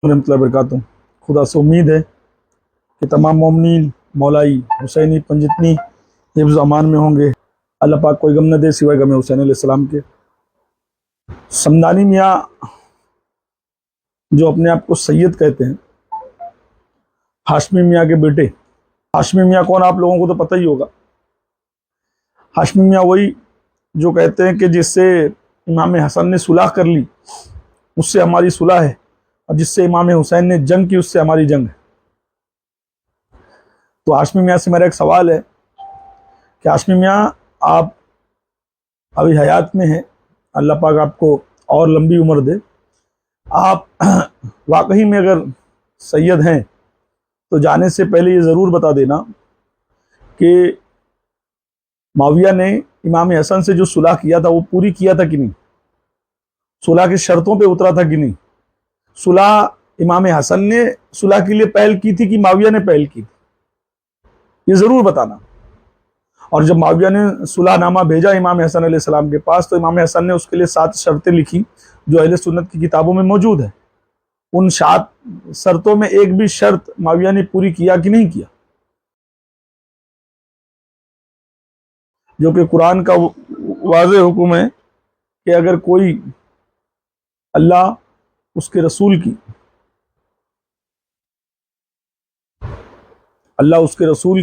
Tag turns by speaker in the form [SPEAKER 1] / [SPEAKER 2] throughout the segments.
[SPEAKER 1] रहमतुल्लाहि व बरकातुहू। खुदा से उम्मीद है कि तमाम मोमिनीन मौलाई हुसैनी पंजितनी हिफ्ज़ अमान में होंगे। अल्लाह पाक कोई गम न दे सिवाय गम हुसैन अलैहिस्सलाम के। समदानी मियाँ जो अपने आप को सैयद कहते हैं, हाशमी मियाँ के बेटे। हाशमी मियाँ कौन, आप लोगों को तो पता ही होगा। हाशमी मियाँ वही जो कहते हैं कि जिससे इमाम हसन ने सुलह कर ली उससे हमारी सुलह है, और जिससे इमाम हुसैन ने जंग की उससे हमारी जंग है। तो हाशमी मियाँ से मेरा एक सवाल है कि हाशमी मियाँ, आप अभी हयात में हैं, अल्लाह पाक आपको और लंबी उम्र दे। आप वाकई में अगर सैयद हैं तो जाने से पहले ये ज़रूर बता देना कि माविया ने इमाम हसन से जो सुलह किया था वो पूरी किया था कि नहीं, सुलह की शर्तों पे उतरा था कि नहीं, सुलह इमाम हसन ने सुलह के लिए पहल की थी कि माविया ने पहल की थी, ये ज़रूर बताना। और जब माविया ने सुलहनामा भेजा इमाम हसन अलैहिस्सलाम के पास तो इमाम हसन ने उसके लिए 7 शर्तें लिखी जो अहले सुन्नत की किताबों में मौजूद है। उन 7 शर्तों में एक भी शर्त माविया ने पूरी किया कि नहीं किया, जो कि कुरान का वाज़ेह हुक्म है कि अगर कोई अल्लाह उसके रसूल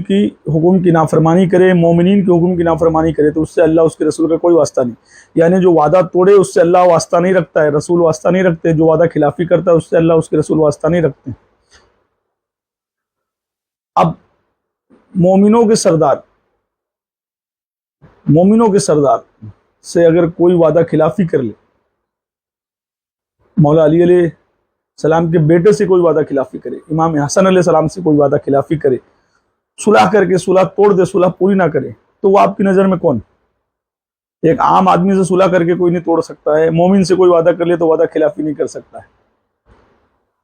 [SPEAKER 1] की हुक्म की नाफरमानी करे, मोमिनीन के हुक्म की नाफरमानी करे तो उससे अल्लाह उसके रसूल का कोई वास्ता नहीं। यानी जो वादा तोड़े उससे अल्लाह वास्ता नहीं रखता है, रसूल वास्ता नहीं रखते। जो वादा खिलाफी करता है उससे अल्लाह उसके रसूल वास्ता नहीं रखते। अब मोमिनों के सरदार से अगर कोई वादा खिलाफी कर ले, मौला अली अलैहि सलाम के बेटे से कोई वादा खिलाफी करे, इमाम हसन अलैहि सलाम से कोई वादा खिलाफी करे, सुलह करके सुलह तोड़ दे, सुलह पूरी ना करे, तो वो आपकी नज़र में कौन? एक आम आदमी से सुलह करके कोई नहीं तोड़ सकता है, मोमिन से कोई वादा कर ले तो वादा खिलाफी नहीं कर सकता है।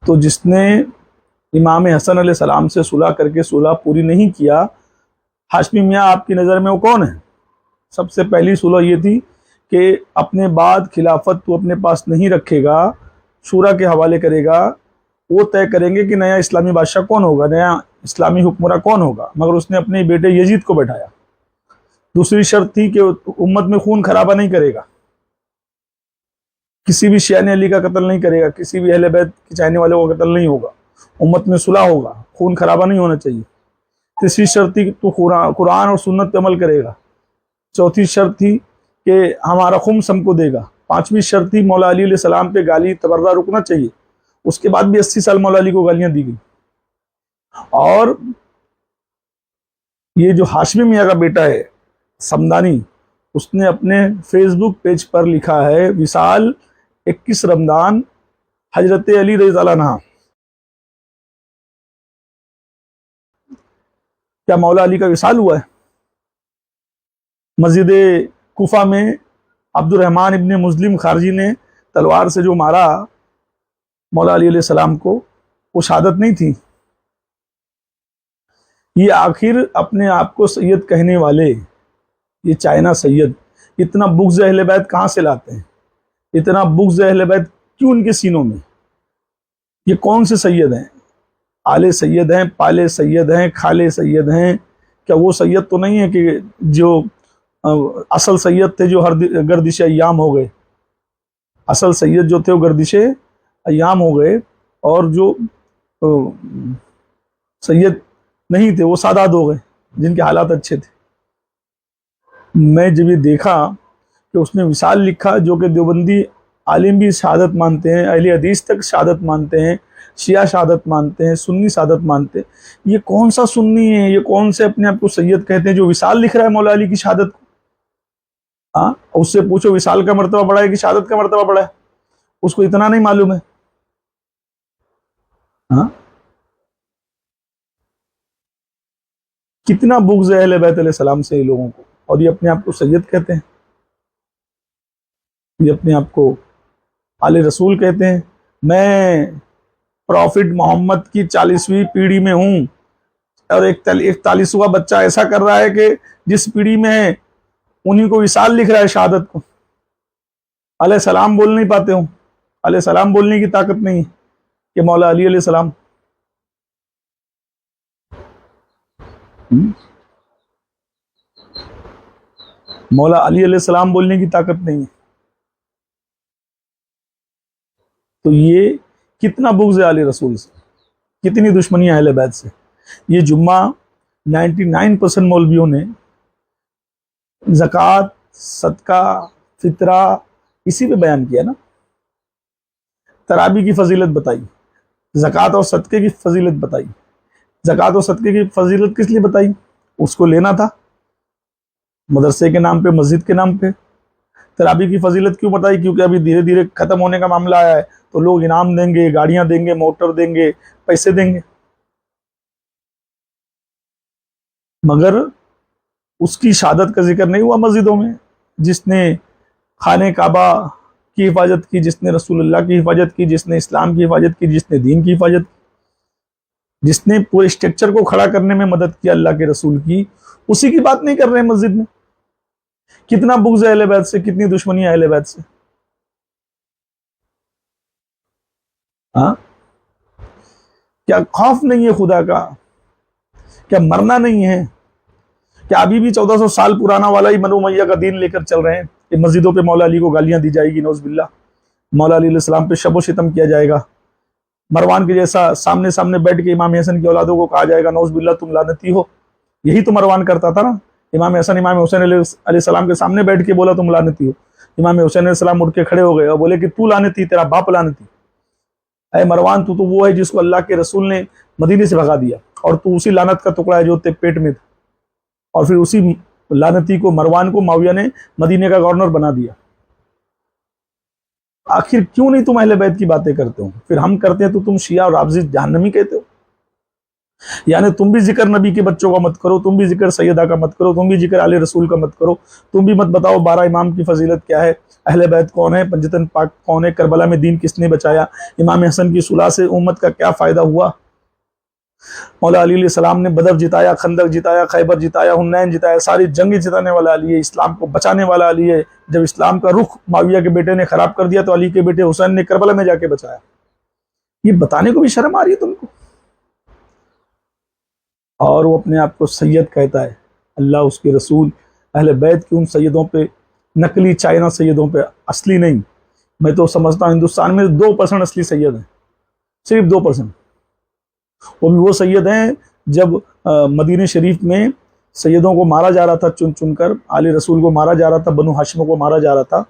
[SPEAKER 1] तो जिसने इमाम हसन अलैहि सलाम से सुलह करके सुलह पूरी नहीं किया, हाशमी मियाँ आपकी नज़र में वो कौन है? सबसे पहली सुलह ये थी कि अपने बाद खिलाफत तो अपने पास नहीं रखेगा, शूरा के हवाले करेगा, वो तय करेंगे कि नया इस्लामी बादशाह कौन होगा, नया इस्लामी हुक्मरां कौन होगा, मगर उसने अपने बेटे यजीद को बैठाया। दूसरी शर्त थी कि उम्मत में खून खराबा नहीं करेगा, किसी भी शियाने अली का कत्ल नहीं करेगा, किसी भी अहले बैत के चाहने वाले का कत्ल नहीं होगा, उम्मत में सुलह होगा, खून खराबा नहीं होना चाहिए। तीसरी शर्त थी तो कुरान और सुन्नत पे अमल करेगा। चौथी शर्त थी कि हमारा खुम्स हमको देगा। पांचवी शर्त थी मौला अली अलैहि सलाम पे गाली तबर्रा रुकना चाहिए। उसके बाद भी 80 साल मौला अली को गालियां दी गई। और ये जो हाशमी मियाँ का बेटा है समदानी, उसने अपने फेसबुक पेज पर लिखा है, विसाल 21 रमजान हजरत अली रज़ियल्लाहु अन्हु। क्या मौला अली का विसाल हुआ है? मस्जिद कुफा में अब्दुर्रहमान इब्ने मुस्लिम खारजी ने तलवार से जो मारा मौला अली अलैहि सलाम को, वो शहादत नहीं थी। ये आखिर अपने आप को सैयद कहने वाले ये चाइना सैयद इतना बुग़्ज़ अहले बैत कहाँ से लाते हैं? इतना बुग़्ज़ अहले बैत क्यों इनके सीनों में? ये कौन से सैयद हैं? आले सैयद हैं, पाले सैयद हैं, खाले सैयद हैं? क्या वो सैयद तो नहीं है कि जो असल सैयद थे जो हर गर्दिश अय्याम हो गए? असल सैयद जो थे वो गर्दिश अय्याम हो गए, और जो सैयद नहीं थे वो सादात हो गए जिनके हालात अच्छे थे। मैं जब ये देखा कि उसने विसाल लिखा, जो कि देवबंदी आलिम भी शहादत मानते हैं, अहले हदीस तक शहादत मानते हैं, शिया शहादत मानते हैं, सुन्नी शहादत मानते हैं, ये कौन सा सुन्नी है, ये कौन से अपने आप को सैयद कहते हैं जो विसाल लिख रहा है मौला अली की शहादत को? हाँ, उससे पूछो विसाल का मर्तबा बड़ा है कि शहादत का मर्तबा बड़ा है, उसको इतना नहीं मालूम है। हाँ, कितना बुग़्ज़ है अहले बैत अलैहिस्सलाम से लोगों को, और ये अपने आप को सैयद कहते हैं, ये अपने आप को आले रसूल कहते हैं। मैं प्रॉफिट मोहम्मद की 40वीं पीढ़ी में हूँ, और एक 41वां बच्चा ऐसा कर रहा है कि जिस पीढ़ी में है उन्हीं को विसाल लिख रहा है शहादत को। अलैहि सलाम बोल नहीं पाते हो, अलैहि सलाम बोलने की ताकत नहीं है। कि मौला अली अलैहि सलाम? मौला अली अलैहि सलाम बोलने की ताकत नहीं है। तो ये कितना बुग़्ज़ है आले रसूल से, कितनी दुश्मनी है अहले बैत से। ये जुम्मा 99% मौलवियों ने ज़कात, सदका, फितरा इसी पे बयान किया ना। तराबी की फजीलत बताई, ज़कात और सदके की फजीलत बताई। ज़कात और सदके की फजीलत किस लिए बताई? उसको लेना था मदरसे के नाम पे, मस्जिद के नाम पे। तराबी की फजीलत क्यों बताई? क्योंकि अभी धीरे धीरे खत्म होने का मामला आया है, तो लोग इनाम देंगे, गाड़ियां देंगे, मोटर देंगे, पैसे देंगे। मगर उसकी शहादत का जिक्र नहीं हुआ मस्जिदों में, जिसने खाने काबा की हिफाजत की, जिसने रसूलुल्लाह की हिफाजत की, जिसने इस्लाम की हिफाजत की, जिसने दीन की हिफाजत की, जिसने पूरे स्ट्रक्चर को खड़ा करने में मदद की अल्लाह के रसूल की, उसी की बात नहीं कर रहे हैं मस्जिद में। कितना बुग़्ज़ है अहले बैत से, कितनी दुश्मनी है अहले बैत से। हाँ, क्या खौफ नहीं है खुदा का? क्या मरना नहीं है? क्या अभी भी 1400 साल पुराना वाला ही बनु मैया का दीन लेकर चल रहे हैं कि मस्जिदों पे मौला अली को गालियां दी जाएगी, नौज़ मौला अली अलैहि सलाम पे शब शितम किया जाएगा, मरवान के जैसा सामने सामने बैठ के इमाम हसन की औलादों को कहा जाएगा नौज़ तुम लानती हो। यही तो मरवान करता था ना। इमाम हसन इमाम हुसैन अलैहि सलाम के सामने बैठ के बोला तुम लानती हो। इमाम हुसैन अलैहि सलाम उठ के खड़े हो गए और बोले कि तू लानती, तेरा बाप लानती। अरे मरवान, तू तो वो है जिसको अल्लाह के रसूल ने मदीने से भगा दिया, और तू उसी लानत का टुकड़ा है जो तेरे पेट में था। और फिर उसी लानती को, मरवान को, माविया ने मदीने का गवर्नर बना दिया। आखिर क्यों नहीं तुम अहले बैत की बातें करते हो? फिर हम करते हैं तो तुम शिया और राफजी जहन्नमी कहते हो। यानी तुम भी जिक्र नबी के बच्चों का मत करो, तुम भी जिक्र सैयदा का मत करो, तुम भी जिक्र आले रसूल का मत करो, तुम भी मत बताओ 12 इमाम की फजीलत क्या है, अहले बैत कौन है, पंजतन पाक कौन है, करबला में दीन किसने बचाया, इमाम हसन की सुलह से उम्मत का क्या फ़ायदा हुआ। मौला अली अलैहि सलाम ने बदर जिताया, खंदक जिताया, खैबर जिताया, हुनैन जिताया, सारी जंग जिताने वाला अली है, इस्लाम को बचाने वाला अली है। जब इस्लाम का रुख माविया के बेटे ने खराब कर दिया तो अली के बेटे हुसैन ने करबला में जाके बचाया। ये बताने को भी शर्म आ रही है तुमको। और वो अपने आप को सैयद कहता है। अल्लाह, उसके रसूल, अहले बैत की उन सैयदों पे, नकली चाइना सैयदों पे, असली नहीं। मैं तो समझता हूँ हिंदुस्तान में 2% असली सैयद हैं, सिर्फ 2%। वो भी वो सैयद हैं जब मदीने शरीफ में सैयदों को मारा जा रहा था, चुन चुन कर आले रसूल को मारा जा रहा था, बनु हाशिम को मारा जा रहा था।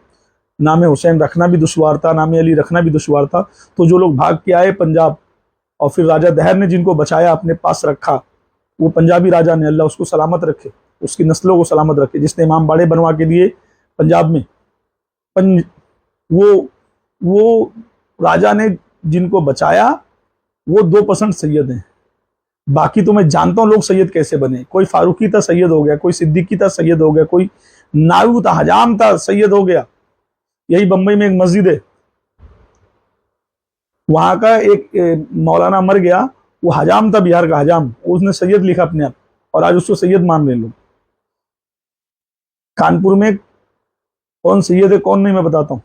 [SPEAKER 1] नाम हुसैन रखना भी दुश्वार था, नाम अली रखना भी दुश्वार था। तो जो लोग भाग के आए पंजाब, और फिर राजा दहर ने जिनको बचाया, अपने पास रखा, वो पंजाबी राजा ने, अल्लाह उसको सलामत रखे, उसकी नस्लों को सलामत रखे, जिसने इमाम बाड़े बनवा के दिए पंजाब में। वो राजा ने जिनको बचाया वो 2% सैयद हैं। बाकी तो मैं जानता हूँ लोग सैयद कैसे बने। कोई फारूकी था सैयद हो गया, कोई सिद्दीकी था सैयद हो गया, कोई नायू था, हजाम था सैयद हो गया। यही बंबई में एक मस्जिद है, वहां का एक मौलाना मर गया, वो हजाम था, बिहार का हजाम, उसने सैयद लिखा अपने आप, और आज उसको सैयद मान रहे लोग। कानपुर में कौन सैयद है कौन नहीं मैं बताता हूँ।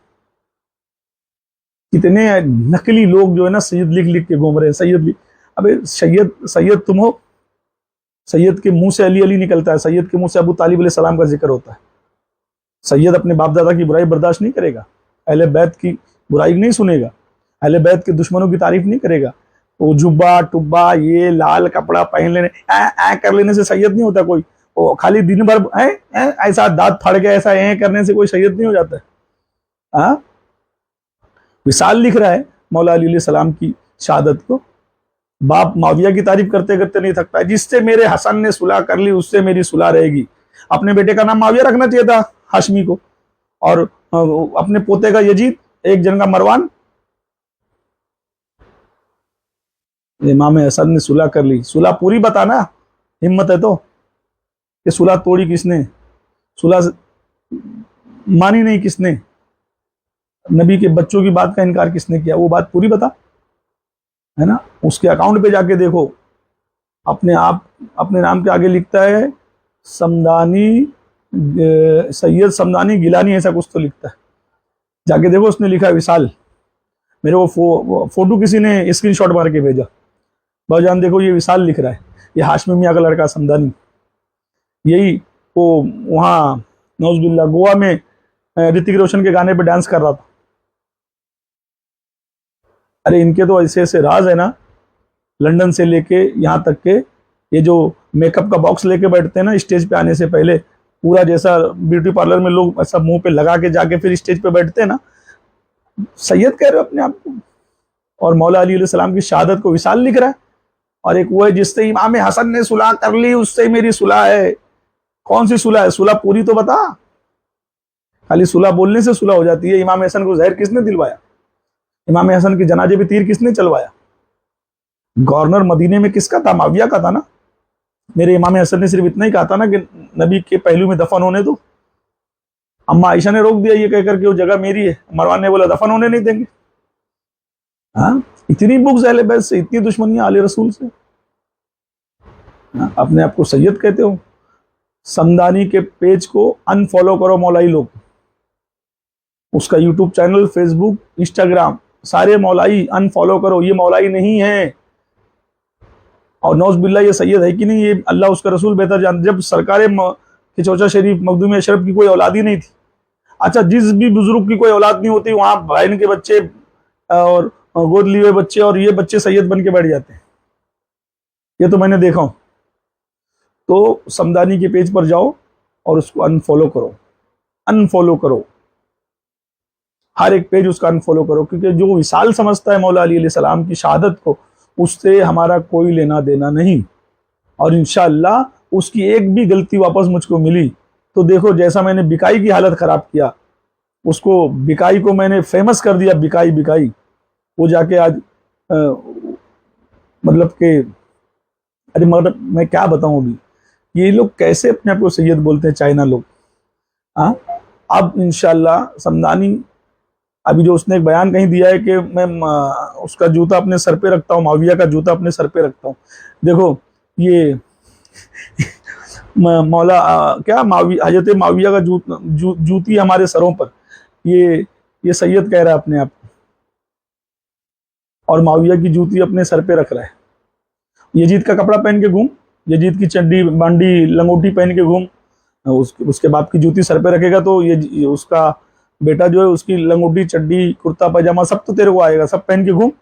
[SPEAKER 1] कितने नकली लोग जो है ना सैयद लिख लिख के घूम रहे हैं, सैयद लिख। अबे सैयद, सैयद तुम हो। सैयद के मुंह से अली अली निकलता है, सैयद के मुंह से अबू तालिब अलैहि सलाम का जिक्र होता है। सैयद अपने बाप दादा की बुराई बर्दाश्त नहीं करेगा, अहले बैत की बुराई नहीं सुनेगा, अहले बैत के दुश्मनों की तारीफ नहीं करेगा। वो जुब्बा टुब्बा, ये लाल कपड़ा पहन लेने, ऐ कर लेने से सैयद नहीं होता कोई। वो खाली दिन भर ऐसा दांत फाड़ के ऐसा करने से कोई सैयद नहीं हो जाता है। हाँ, विसाल लिख रहा है मौला अली अलैहि सलाम की शहादत को। बाप माविया की तारीफ करते करते नहीं थकता है। जिससे मेरे हसन ने सुलह कर ली उससे मेरी सुलह रहेगी। अपने बेटे का नाम माविया रखना चाहिए था हाशमी को, और अपने पोते का यजीद, एक जन का मरवान। इमाम हसन ने सुलह कर ली, सुलह पूरी बताना, हिम्मत है तो। कि सुलह तोड़ी किसने, सुलह मानी नहीं किसने, नबी के बच्चों की बात का इनकार किसने किया, वो बात पूरी बता, है ना। उसके अकाउंट पे जाके देखो, अपने आप अपने नाम के आगे लिखता है समदानी, सैयद समदानी गिलानी, ऐसा कुछ तो लिखता है। जाके देखो उसने लिखा है विशाल। मेरे को फोटो किसी ने स्क्रीनशॉट मार के भेजा, भाईजान देखो ये विशाल लिख रहा है, ये हाशमी मियाँ का लड़का समदानी, यही वो वहाँ नौजबिल्ला गोवा में ऋतिक रोशन के गाने पे डांस कर रहा था। अरे इनके तो ऐसे ऐसे राज है ना, लंदन से लेके यहाँ तक के ये जो मेकअप का बॉक्स लेके बैठते हैं ना स्टेज पे आने से पहले, पूरा जैसा ब्यूटी पार्लर में लोग ऐसा मुंह पे लगा के जाके फिर स्टेज पे बैठते हैं ना, सैयद कह रहे हो अपने आप को। और मौला अली अलैहि सलाम की शहादत को विशाल लिख रहा है। और एक वो है जिससे इमाम हसन ने सुलह कर ली, उससे मेरी सुलह है। कौन सी सुलह है? सुलह पूरी तो बता। खाली सुलह बोलने से सुलह हो जाती है? इमाम हसन को जहर किसने दिलवाया? इमाम हसन के जनाजे पे तीर किसने चलवाया? गवर्नर मदीने में किसका था? माविया का था ना। मेरे इमाम हसन ने सिर्फ इतना ही कहा था ना कि नबी के पहलू में दफन होने दो। अम्मा आयशा ने रोक दिया ये कहकर के वो जगह मेरी है। मरवान ने बोला दफन होने नहीं देंगे। हाँ, इतनी बुग्ज अहले बैत से, इतनी दुश्मनियां आले रसूल से। अपने आप को सैयद कहते हो। समदानी के पेज को अनफॉलो करो मौलाई लोग, उसका यूट्यूब चैनल, फेसबुक, इंस्टाग्राम, सारे मौलाई अनफॉलो करो। ये मौलाई नहीं है। और नौज बिल्ला ये सैयद है कि नहीं, ये अल्लाह उसका रसूल बेहतर जानते। जब सरकार खिचौचा शरीफ मखदूम अशरफ की कोई औलाद ही नहीं थी। अच्छा, जिस भी बुजुर्ग की कोई औलाद नहीं होती वहां बहन के बच्चे और गोद लिए हुए बच्चे और ये बच्चे सैयद बन के बैठ जाते हैं। ये तो मैंने देखा हूं। तो समदानी के पेज पर जाओ और उसको अनफॉलो करो, अनफॉलो करो। हर एक पेज उसका अनफॉलो करो, क्योंकि जो विशाल समझता है मौला अली अलैहि सलाम की शहादत को, उससे हमारा कोई लेना देना नहीं। और इंशाअल्लाह उसकी एक भी गलती वापस मुझको मिली तो देखो, जैसा मैंने बिकाई की हालत खराब किया, उसको बिकाई को मैंने फेमस कर दिया, बिकाई बिकाई। वो जाके आज मतलब के, अरे मतलब मैं क्या बताऊं अभी, ये लोग कैसे अपने आप को सैयद बोलते हैं, चाइना लोग। हाँ, अब इंशाअल्लाह समदानी, अभी जो उसने एक बयान कहीं दिया है कि मैं उसका जूता अपने सर पे रखता हूँ, माविया का जूता अपने सर पे रखता हूँ। देखो ये मौला क्या हजरत माविया का जूती हमारे सरों पर, ये सैयद कह रहा है अपने आप को, और माविया की जूती अपने सर पे रख रहा है। यजीद का कपड़ा पहन के घूम, यजीद की चड्डी बांडी लंगोटी पहन के घूम, उसके बाप की जूती सर पे रखेगा तो ये उसका बेटा जो है उसकी लंगोटी चड्डी कुर्ता पैजामा सब तो तेरे को आएगा, सब पहन के घूम,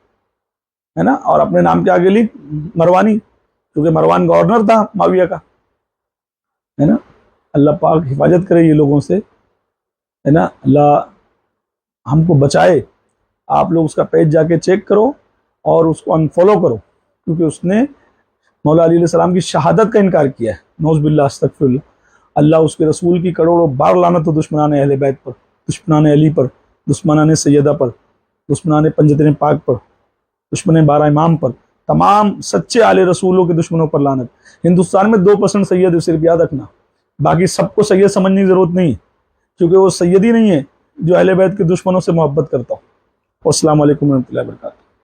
[SPEAKER 1] है ना। और अपने नाम के आगे लिख मरवानी, क्योंकि मरवान गवर्नर था माविया का, है ना। अल्लाह पाक हिफाजत करे ये लोगों से, है ना। अल्लाह हमको बचाए। आप लोग उसका पेज जाके चेक करो और उसको अनफॉलो करो, क्योंकि उसने मौला अली अलैहि सलाम की शहादत का इनकार किया है। नौज़ बिल्लाह, अस्तगफिरुल्लाह। अल्लाह उसके रसूल की करोड़ों बार लानत हो दुश्मनाने अहले बैत पर, दुश्मनाने अली पर, दुश्मनाने सैयदा पर, दुश्मनाने पंजतने पाक पर, दुश्मन 12 इमाम पर, तमाम सच्चे आले रसूलों के दुश्मनों पर लानत। हिंदुस्तान में 2% सैयद सिर्फ, याद रखना। बाकी सबको सैयद समझने की जरूरत नहीं, क्योंकि वो सैयद ही नहीं है जो अहले बैत के दुश्मनों से मोहब्बत करता हो। अस्सलाम वालेकुम रहमतुल्लाहि व बरकातहू।